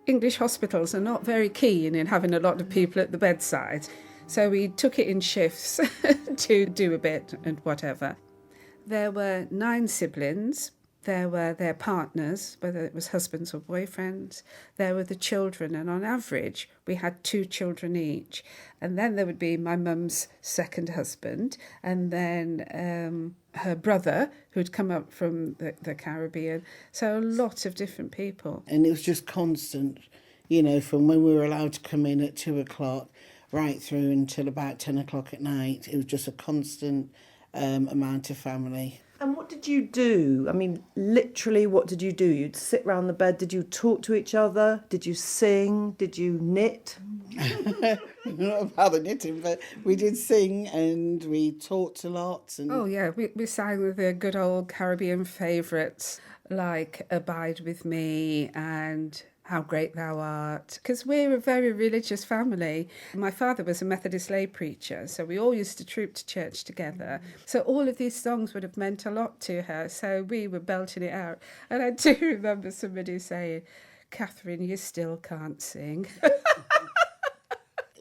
English hospitals are not very keen in having a lot of people at the bedside. So we took it in shifts to do a bit and whatever. There were 9 siblings. There were their partners, whether it was husbands or boyfriends. There were the children, and on average, we had 2 children each. And then there would be my mum's second husband, and then her brother, who'd come up from the Caribbean. So a lot of different people. And it was just constant, you know, from when we were allowed to come in at 2 o'clock right through until about 10 o'clock at night. It was just a constant amount of family. And what did you do? I mean, literally, what did you do? You'd sit round the bed. Did you talk to each other? Did you sing? Did you knit? Not about the knitting, but we did sing and we talked a lot. And... Oh, yeah, we sang with the good old Caribbean favourites like Abide With Me and How Great Thou Art, because we're a very religious family. My father was a Methodist lay preacher, so we all used to troop to church together. So all of these songs would have meant a lot to her, so we were belting it out. And I do remember somebody saying, "Catherine, you still can't sing."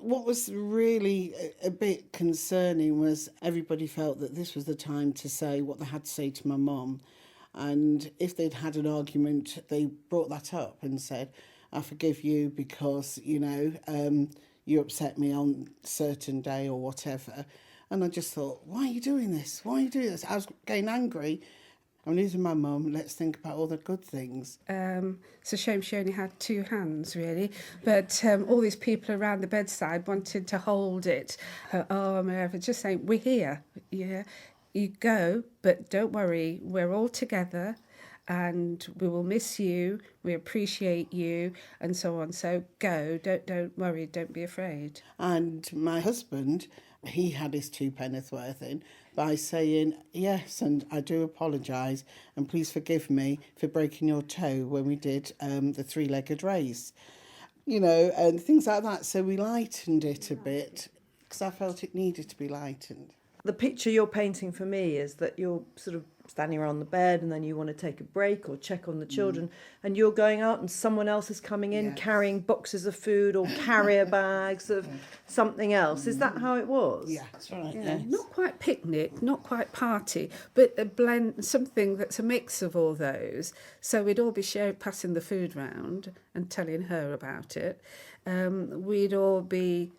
What was really a bit concerning was everybody felt that this was the time to say what they had to say to my mum. And if they'd had an argument, they brought that up and said, "I forgive you because, you know, you upset me on a certain day or whatever." And I just thought, why are you doing this? Why are you doing this? I was getting angry. I'm losing my mum. Let's think about all the good things. It's a shame she only had 2 hands, really. But all these people around the bedside wanted to hold it, her arm, whatever, just saying, "We're here, yeah. You go, but don't worry, we're all together and we will miss you, we appreciate you," and so on. So go, don't worry, don't be afraid. And my husband, he had his 2 penneth worth in by saying, "Yes, and I do apologise, and please forgive me for breaking your toe when we did the 3-legged race." You know, and things like that. So we lightened it a bit because I felt it needed to be lightened. The picture you're painting for me is that you're sort of standing around the bed and then you want to take a break or check on the children and you're going out and someone else is coming in carrying boxes of food or carrier bags of something else. Is that how it was? Yeah, that's right. Yeah, Yes. not quite picnic, not quite party, but a blend, something that's a mix of all those. So we'd all be passing the food round and telling her about it. We'd all be,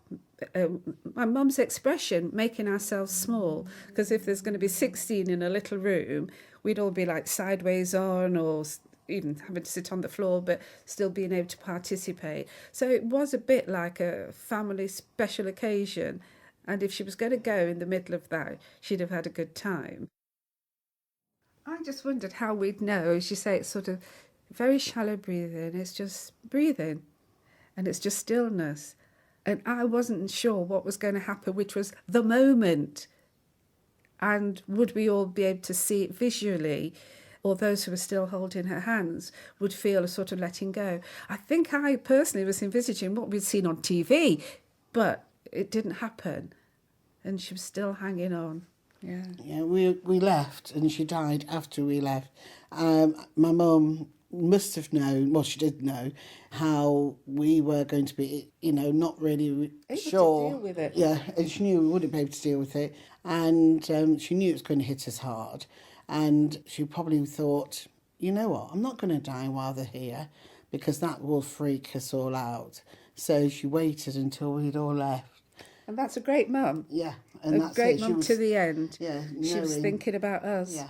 my mum's expression, making ourselves small, because if there's going to be 16 in a little room, we'd all be like sideways on or even having to sit on the floor, but still being able to participate. So it was a bit like a family special occasion. And if she was going to go in the middle of that, she'd have had a good time. I just wondered how we'd know. As you say, it's sort of very shallow breathing. It's just breathing. And it's just stillness. And I wasn't sure what was going to happen, which was the moment. And would we all be able to see it visually? Or those who were still holding her hands would feel a sort of letting go. I think I personally was envisaging what we'd seen on TV, but it didn't happen. And she was still hanging on. Yeah. Yeah, we left and she died after we left. My mum must have known, well, she did know, how we were going to be, you know, not really sure. To deal with it. Yeah, and she knew we wouldn't be able to deal with it. And she knew it was going to hit us hard. And she probably thought, you know what, I'm not going to die while they're here because that will freak us all out. So she waited until we'd all left. And that's a great mum. Yeah. And A that's great it. mum to the end. Yeah. She was thinking about us. Yeah.